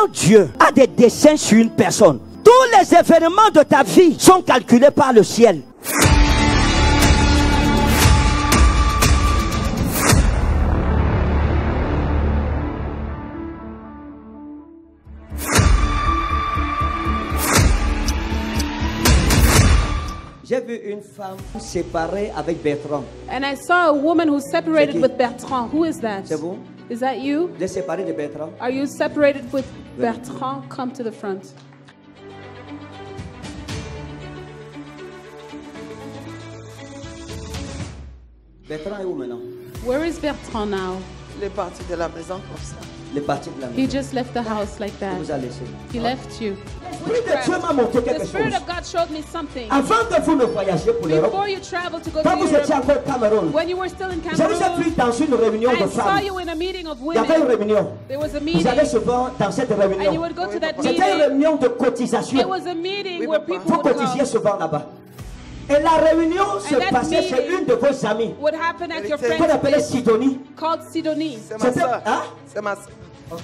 Quand Dieu a des desseins sur une personne, tous les événements de ta vie sont calculés par le ciel. J'ai vu une femme séparée avec Bertrand. And I saw a woman who's separated with Bertrand. Who is that? C'est vous? Is that you? Vous êtes séparée de Bertrand? Are you separated with Bertrand? Come to the front. Bertrand est où maintenant? Where is Bertrand now? Il est parti de la maison comme ça. Il est parti de la maison. He just left the house like Il that. vous a laissé. He left you. L'Esprit de Dieu m'a montré The quelque Spirit chose. of God showed me something. Avant que vous ne voyagiez pour l'Europe, Before you traveled to go quand to vous étiez Europe, encore au Cameroun, when you were still in je vous ai Cameroon, pris dans une réunion de I saw femmes. you in a meeting of Il y avait une women. réunion. There was a Vous allez meeting, souvent dans cette and you réunion. would go to that C'était une meeting. réunion de It cotisation. was a meeting Oui, where papa. people Vous would cotisiez come. souvent là-bas. Et la réunion se And that passait chez meeting une de vos amies What happened at your Qu'on qu'on friend's appelait place Sidonie. called Sidonie. C'est ma C'était... soeur. Hein? C'est ma soeur. Ok.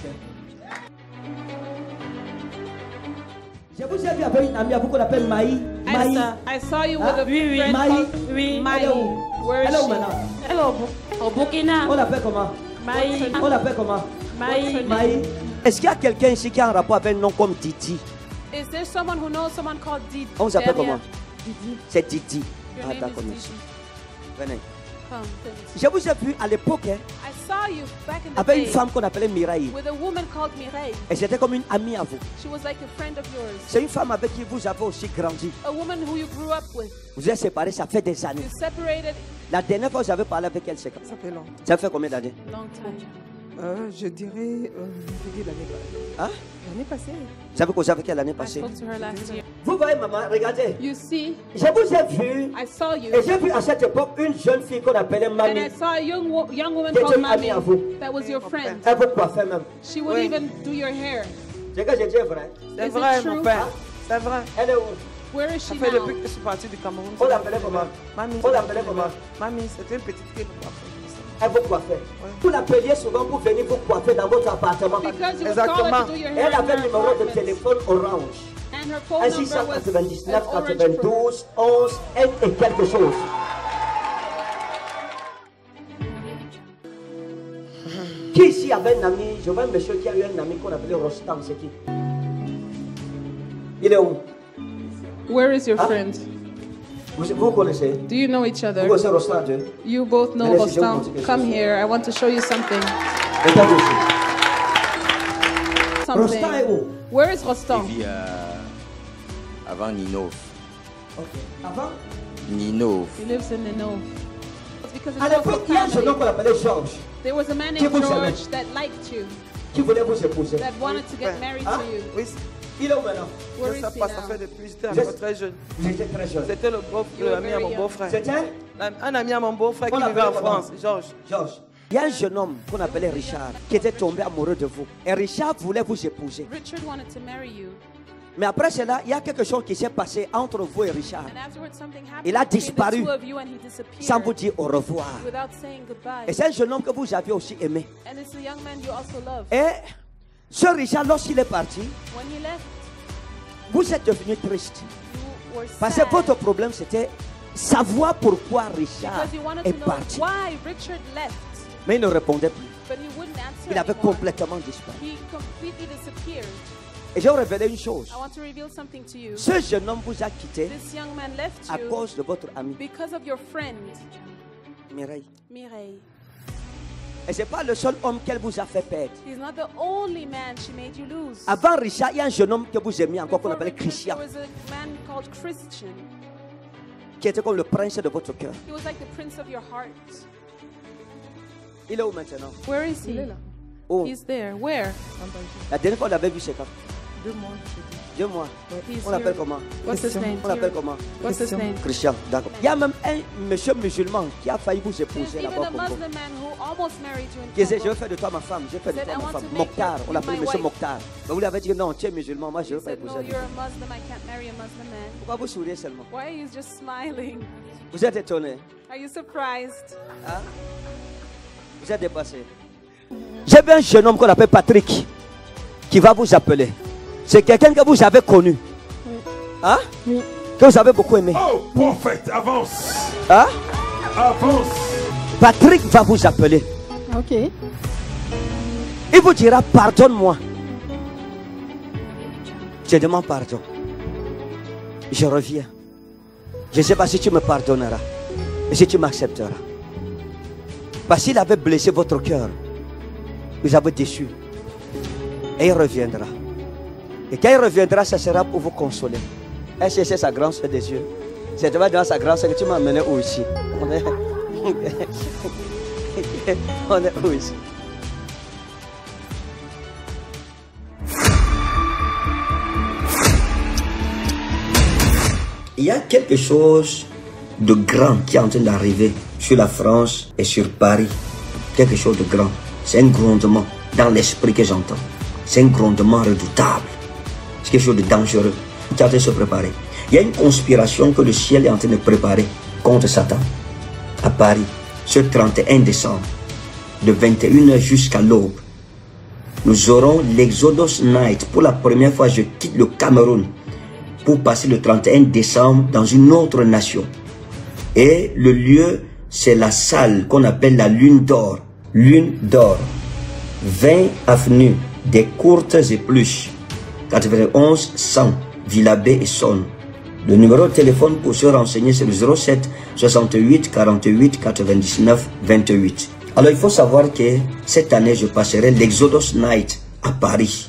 Je vous ai vu avec une amie à vous qu'on appelle Maï. Maï. I saw you with Hein? a friend Maï. called Maï. Elle est où? Where is Elle est où she? maintenant? Hello, au Burkina. On l'appelle comment? Maï. On l'appelle comment? Maï. Maï. Est-ce qu'il y a quelqu'un ici qui a un rapport avec un nom comme Didi? Is there someone who knows someone called Didi? On vous appelle Delia? comment? C'est Didi. Your Ah, name d'accord, is merci. Didi. Venez. Come. Je vous ai vu à l'époque hein, I saw you back in the avec une day femme qu'on appelait Mireille. with a woman called Mireille. Et c'était comme une amie à vous. She was like a friend of yours. C'est une femme avec qui vous avez aussi grandi. A woman who you grew up with. Vous êtes séparés, ça fait des années. You separated La dernière fois que vous avez parlé avec elle, c'est quand? Ça fait longtemps. Ça fait combien d'années? long time. Je dirais l'année passée. Hein? L'année passée. Vous avez causé avec elle l'année I passée? spoke to her last year. Vous voyez, maman, regardez. You see, Je vous ai vu. I saw you. Et j'ai vu à cette époque une jeune fille qu'on appelait And Mamie. I saw a young woman Qui était called une amie Mami à vous. that was your friend. Elle vous coiffait même. She would Oui. even do your hair. C'est que j'ai dit vrai. C'est Is it vrai, true? mon père. C'est vrai. Elle est où? Where is Ça she fait now? depuis que je suis parti du Cameroun. On l'appelait comment? Mamie. On l'appelait comment? Mamie, c'était une petite fille. Elle vous coiffait. Vous l'appeliez souvent pour venir vous coiffer dans votre appartement. Because you would call her Exactement. to do your Elle hair in avait le her numéro de apartment. téléphone orange. And her phone 1 number was 699 an orange 92 11 et quelque chose. Qui ici avait un ami? Je vois un monsieur qui a eu un ami qu'on appelait Rostam, c'est qui? Il est où? Where is your Huh? friend? Vous connaissez? Do you know each Vous other? connaissez Rostam, Dieu? You both know Allez, si je vous Rostam. montre quelque Come chose. here. I want to show you something. Regardez ici. Rostam est Something. où? Where is Rostam? Et puis avant Nino. Ok. Avant? Nino. He lives in the north. It's because À it's l'époque, il y a un jeune homme family. qu'on appelait Georges There was a man Qui named vous aimait? George that liked you, qui voulait vous épouser. that wanted to get married Huh? to you. Oui, Il est où maintenant? Where ça is he passe, ça fait now? depuis, j'étais Vous encore êtes- très jeune. Vous étiez très jeune. C'était le You were ami à very mon young. beau-frère. C'était Un ami à mon beau-frère qui On vivait en l'appelait comment? France, Georges. Georges. Il y a un jeune homme qu'on appelait Richard qui était tombé amoureux de vous. Et Richard voulait vous épouser. Richard wanted to marry you, Mais après cela, il y a quelque chose qui s'est passé entre vous et Richard. and afterwards something happened Il a between disparu. the two of you, and he disappeared Sans vous dire au revoir. without saying goodbye. Et c'est un jeune homme que vous aviez aussi aimé. And it's a young man you also love. Et ce Richard, lorsqu'il est parti, When he left, vous êtes devenu triste. you were Parce que sad votre problème, c'était savoir pourquoi Richard because you wanted est to know parti. why Richard left, Mais il ne répondait plus. but he wouldn't answer Il avait anymore. complètement disparu. He completely disappeared. Et je vais vous révéler une chose. I want to reveal something to you. Ce jeune homme vous a quitté This young man left à you cause de votre ami because of your friend, Mireille. Mireille. Et ce n'est pas le seul homme qu'elle vous a fait perdre. He's not the only man she made you lose. Avant Richard, il y a un jeune homme que vous aimiez encore qu'on Before appelait Richard, Christian, there was a man called Christian. qui était comme le prince de votre cœur. He was like the prince of your heart. Il est où maintenant? Where is he? Oh, He's there. Where? la dernière fois qu'on l'avait vu, c'est quand? 2 mois. 2 mois. He's On l'appelle here. comment? What's his name? On l'appelle comment? What's his name? Christian, d'accord. Il y a même un monsieur musulman qui a failli vous There's épouser even là-bas a au Congo. Muslim man who almost married you in Qui disait, je Congo. vais faire de toi ma femme, je vais faire de Said, toi I ma want femme. to make Mokhtar, you on l'appelle my monsieur wife. Mokhtar. Mais vous lui avez dit, non, tu es musulman, moi je ne He veux pas said, épouser. no, you're a Muslim. I can't marry a Muslim man. Pourquoi vous souriez seulement? Why are you just smiling? Vous êtes étonné, Are you surprised? hein? Vous êtes dépassé. J'ai vu un jeune homme qu'on appelle Patrick. qui va vous appeler. C'est quelqu'un que vous avez connu. Hein? Oui. Que vous avez beaucoup aimé. Oh, prophète, avance. Hein? Avance. Patrick va vous appeler. Ok. Il vous dira pardonne-moi. Je demande pardon. Je reviens. Je ne sais pas si tu me pardonneras et si tu m'accepteras. Parce qu'il avait blessé votre cœur. Vous avez déçu. Et il reviendra. Et quand il reviendra, ça sera pour vous consoler. Est-ce que c'est sa grande soeur des yeux? C'est devant sa grande soeur que tu m'as amené où ici? On est où ici? Il y a quelque chose de grand qui est en train d'arriver sur la France et sur Paris. Quelque chose de grand. C'est un grondement dans l'esprit que j'entends. C'est un grondement redoutable. C'est quelque chose de dangereux qui est en train de se préparer. Il y a une conspiration que le ciel est en train de préparer contre Satan à Paris ce 31 décembre de 21h jusqu'à l'aube. Nous aurons l'Exodus Night. Pour la première fois, je quitte le Cameroun pour passer le 31 décembre dans une autre nation. Et le lieu, c'est la salle qu'on appelle la Lune d'Or. Lune d'Or. 20 avenue des Courtes Épluches. 91 100 Villabé et Sonne. Le numéro de téléphone pour se renseigner, c'est le 07 68 48 99 28. Alors il faut savoir que cette année, je passerai l'Exodus Night à Paris.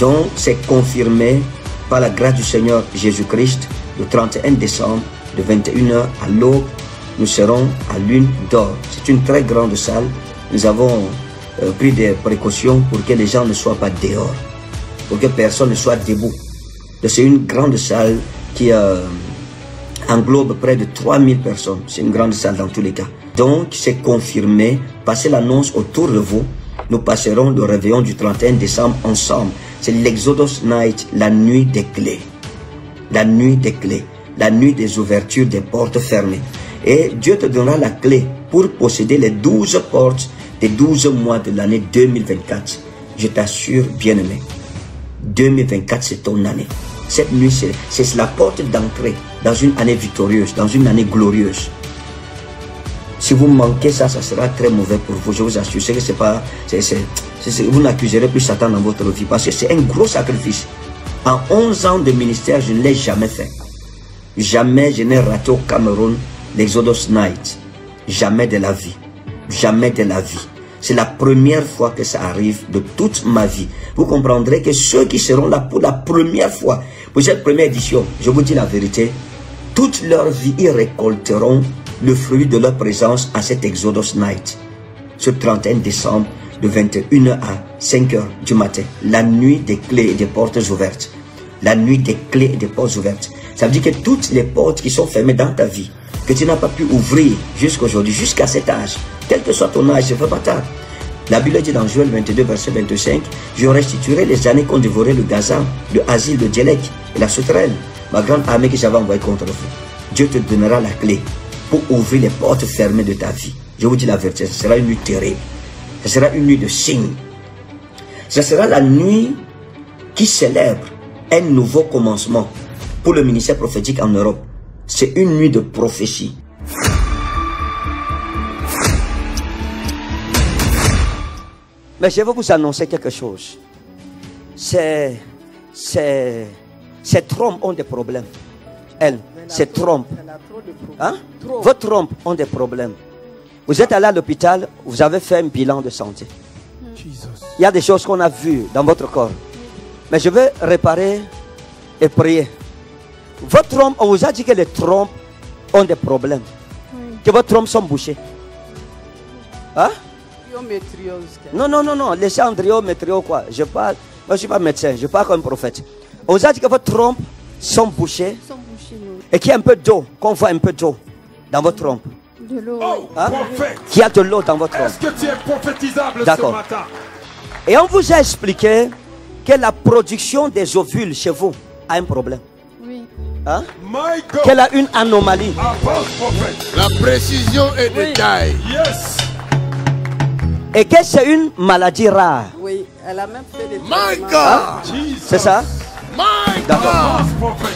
Donc c'est confirmé par la grâce du Seigneur Jésus-Christ, le 31 décembre, de 21h à l'aube, nous serons à Lune d'Or. C'est une très grande salle. Nous avons pris des précautions pour que les gens ne soient pas dehors, pour que personne ne soit debout. C'est une grande salle qui englobe près de 3000 personnes. C'est une grande salle dans tous les cas. Donc, c'est confirmé. Passez l'annonce autour de vous. Nous passerons le réveillon du 31 décembre ensemble. C'est l'Exodus Night, la nuit des clés. La nuit des clés. La nuit des ouvertures des portes fermées. Et Dieu te donnera la clé pour posséder les 12 portes des 12 mois de l'année 2024. Je t'assure, bien-aimé, 2024, c'est ton année. Cette nuit, c'est la porte d'entrée dans une année victorieuse, dans une année glorieuse. Si vous manquez ça, ça sera très mauvais pour vous. Je vous assure que c'est pas... vous n'accuserez plus Satan dans votre vie parce que c'est un gros sacrifice. En 11 ans de ministère, je ne l'ai jamais fait. Jamais je n'ai raté au Cameroun l'Exodus Night. Jamais de la vie. Jamais de la vie. C'est la première fois que ça arrive de toute ma vie. Vous comprendrez que ceux qui seront là pour la première fois, pour cette première édition, je vous dis la vérité, toute leur vie, ils récolteront le fruit de leur présence à cet Exodus Night. Ce 31 décembre, de 21h à 5h du matin. La nuit des clés et des portes ouvertes. La nuit des clés et des portes ouvertes. Ça veut dire que toutes les portes qui sont fermées dans ta vie, que tu n'as pas pu ouvrir jusqu'à aujourd'hui, jusqu'à cet âge, quel que soit ton âge, ce ne fait pas tard. La Bible dit dans Joël 22, verset 25, je restituerai les années qu'ont dévoré le Gaza, le Asile, le Djélek et la sauterelle, ma grande armée que j'avais envoyée contre vous. Dieu te donnera la clé pour ouvrir les portes fermées de ta vie. Je vous dis la vérité, ce sera une nuit terrible. Ce sera une nuit de signes. Ce sera la nuit qui célèbre un nouveau commencement pour le ministère prophétique en Europe. C'est une nuit de prophétie. Mais je vais vous annoncer quelque chose. Ces trompes ont des problèmes. Ces trompes. Hein? Vos trompes ont des problèmes. Vous êtes allé à l'hôpital, vous avez fait un bilan de santé. Il y a des choses qu'on a vues dans votre corps. Mais je vais réparer et prier. Votre trompe, on vous a dit que les trompes ont des problèmes. Que vos trompes sont bouchées. Hein? Non. Laissez endométriose quoi. Je parle, moi je ne suis pas médecin, je parle comme prophète. On vous a dit que vos trompes sont bouchées. Et qu'il y a un peu d'eau, qu'on voit un peu d'eau dans votre trompe. De l'eau. Oh, hein? Prophète. Qu'il y a de l'eau dans votre trompe. Est-ce que tu es prophétisable ce matin? Et on vous a expliqué que la production des ovules chez vous a un problème. Oui. Hein? Qu'elle a une anomalie. Avance, prophète. La précision est de taille. Yes. Et que c'est une maladie rare. Oui, elle a même fait des My traitements. God. C'est ça? My D'accord. God. Prophet.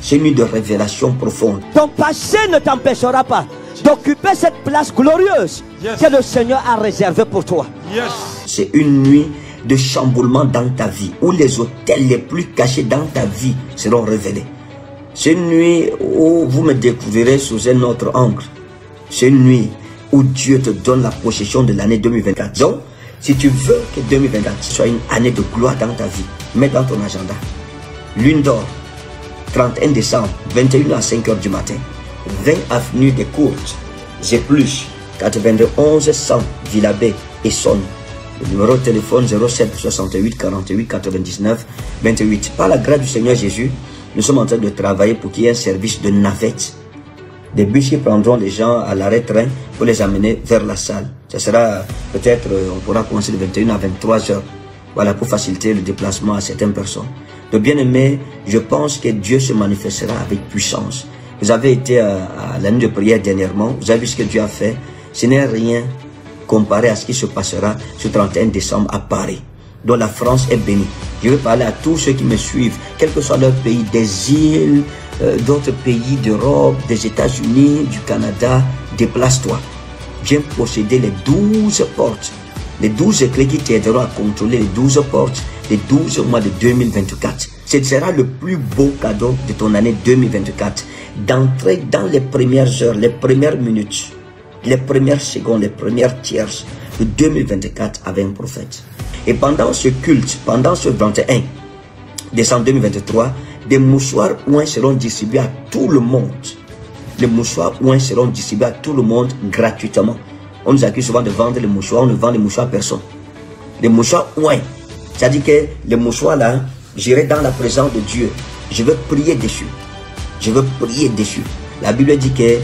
C'est une nuit de révélation profonde. Ton passé ne t'empêchera pas d'occuper cette place glorieuse que le Seigneur a réservée pour toi. Yes. C'est une nuit de chamboulement dans ta vie, où les hôtels les plus cachés dans ta vie seront révélés. C'est une nuit où vous me découvrirez sous un autre angle. C'est une nuit où Dieu te donne la possession de l'année 2024. Donc, si tu veux que 2024 soit une année de gloire dans ta vie, mets dans ton agenda. Lune d'or, 31 décembre, 21h à 5h du matin. 20 avenue des Courtes, Zépluche, 91 100, Villabé et Sonne. Le numéro de téléphone 07 68 48 99 28. Par la grâce du Seigneur Jésus, nous sommes en train de travailler pour qu'il y ait un service de navette. Des bus qui prendront les gens à l'arrêt train pour les amener vers la salle. Ça sera peut-être, on pourra commencer de 21 à 23 heures. Voilà, pour faciliter le déplacement à certaines personnes. De bien-aimé, je pense que Dieu se manifestera avec puissance. Vous avez été à l'année de prière dernièrement, vous avez vu ce que Dieu a fait. Ce n'est rien comparé à ce qui se passera ce 31 décembre à Paris, dont la France est bénie. Je veux parler à tous ceux qui me suivent, quel que soit leur pays, des îles, d'autres pays d'Europe, des États-Unis, du Canada. Déplace-toi. Viens posséder les 12 portes, les 12 clés qui t'aideront à contrôler les 12 portes, les 12 mois de 2024. Ce sera le plus beau cadeau de ton année 2024. D'entrer dans les premières heures, les premières minutes, les premières secondes, les premières tierces de 2024 avec un prophète. Et pendant ce culte, pendant ce 21 décembre 2023, des mouchoirs ouins seront distribués à tout le monde. Les mouchoirs ouins seront distribués à tout le monde gratuitement. On nous accuse souvent de vendre les mouchoirs, on ne vend les mouchoirs à personne. Les mouchoirs ouins, c'est-à-dire que les mouchoirs là, j'irai dans la présence de Dieu. Je veux prier dessus. Je veux prier dessus. La Bible dit que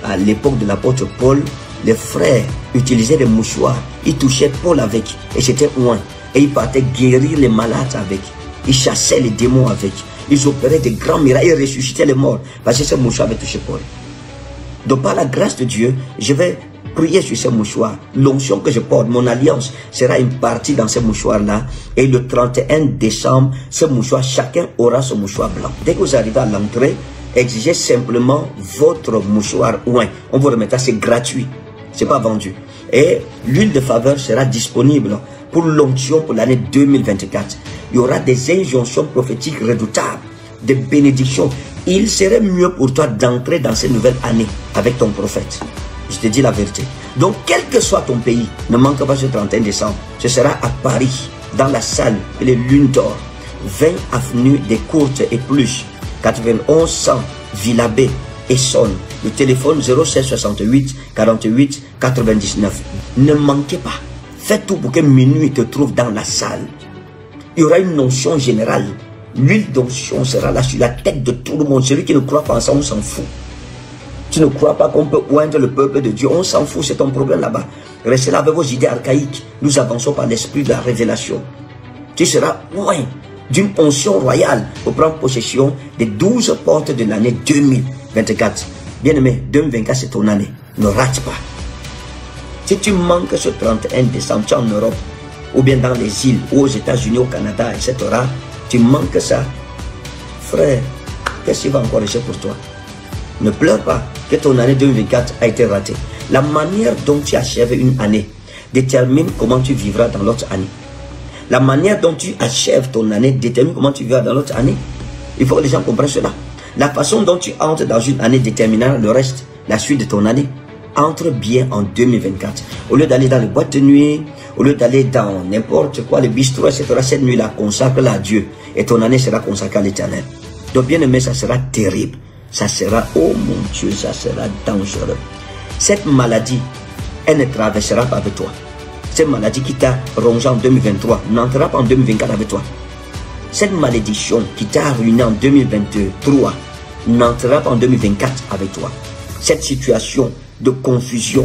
à l'époque de l'apôtre Paul, les frères utilisaient des mouchoirs. Ils touchaient Paul avec. Et c'était ouin. Et ils partaient guérir les malades avec. Ils chassaient les démons avec. Ils opéraient des grands miracles. Ils ressuscitaient les morts. Parce que ces mouchoirs avaient touché Paul. Donc par la grâce de Dieu, je vais prier sur ces mouchoirs. L'onction que je porte, mon alliance, sera une partie dans ces mouchoirs-là. Et le 31 décembre, ces mouchoirs, chacun aura son mouchoir blanc. Dès que vous arrivez à l'entrée, exigez simplement votre mouchoir ouin. On vous remettra, c'est gratuit. C'est pas vendu. Et l'huile de faveur sera disponible pour l'onction pour l'année 2024. Il y aura des injonctions prophétiques redoutables, des bénédictions. Il serait mieux pour toi d'entrer dans cette nouvelle année avec ton prophète. Je te dis la vérité. Donc, quel que soit ton pays, ne manque pas ce 31 décembre. Ce sera à Paris, dans la salle, les Lunes d'Or, 20 avenue des Courtes et plus, 91 100, Villabé et Sonne. Le téléphone 07 68 48 99. Ne manquez pas. Faites tout pour que minuit te trouve dans la salle. Il y aura une onction générale. L'huile d'onction sera là sur la tête de tout le monde. Celui qui ne croit pas en ça, on s'en fout. Tu ne crois pas qu'on peut oindre le peuple de Dieu, on s'en fout, c'est ton problème là-bas. Restez là avec vos idées archaïques. Nous avançons par l'esprit de la révélation. Tu seras loin d'une onction royale pour prendre possession des 12 portes de l'année 2024. Bien-aimé, 2024 c'est ton année. Ne rate pas. Si tu manques ce 31 décembre, tu es en Europe, ou bien dans les îles, ou aux États-Unis, au Canada, etc., tu manques ça. Frère, qu'est-ce qui va encore rester pour toi? Ne pleure pas que ton année 2024 a été ratée. La manière dont tu achèves une année détermine comment tu vivras dans l'autre année. La manière dont tu achèves ton année détermine comment tu vivras dans l'autre année. Il faut que les gens comprennent cela. La façon dont tu entres dans une année déterminera le reste, la suite de ton année. Entre bien en 2024. Au lieu d'aller dans les boîtes de nuit, au lieu d'aller dans n'importe quoi, les bistrots, etc., cette nuit-là, consacre-la à Dieu. Et ton année sera consacrée à l'Éternel. Donc bien aimé, ça sera terrible. Ça sera, oh mon Dieu, ça sera dangereux. Cette maladie, elle ne traversera pas avec toi. Cette maladie qui t'a rongé en 2023 n'entrera pas en 2024 avec toi. Cette malédiction qui t'a ruiné en 2023 n'entrera pas en 2024 avec toi. Cette situation de confusion,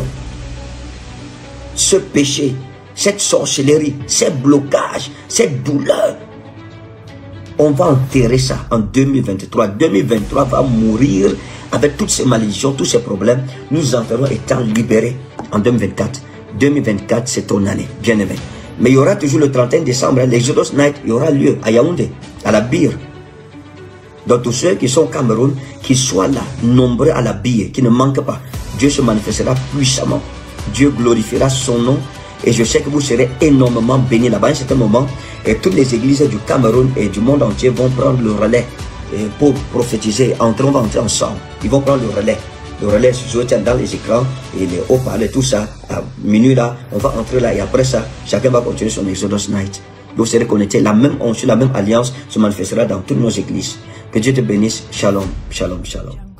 ce péché, cette sorcellerie, ces blocages, cette douleur, on va enterrer ça en 2023. 2023 va mourir avec toutes ces malédictions, tous ces problèmes. Nous enterrons étant libérés en 2024. 2024, c'est ton année, bien aimé. Mais il y aura toujours le 31 décembre, l'Exodus Night, il y aura lieu à Yaoundé, à la Bire. Donc tous ceux qui sont au Cameroun, qui soient là, nombreux à la Bire, qui ne manquent pas. Dieu se manifestera puissamment. Dieu glorifiera son nom. Et je sais que vous serez énormément bénis là-bas à un certain moment. Et toutes les églises du Cameroun et du monde entier vont prendre le relais pour prophétiser. On va entrer ensemble. Ils vont prendre le relais. Le relais, je tiens dans les écrans et les haut-parleurs, tout ça. À minuit là, on va entrer là. Et après ça, chacun va continuer son Exodus Night. Vous serez connectés. La même onction, la même alliance se manifestera dans toutes nos églises. Que Dieu te bénisse. Shalom, shalom, shalom.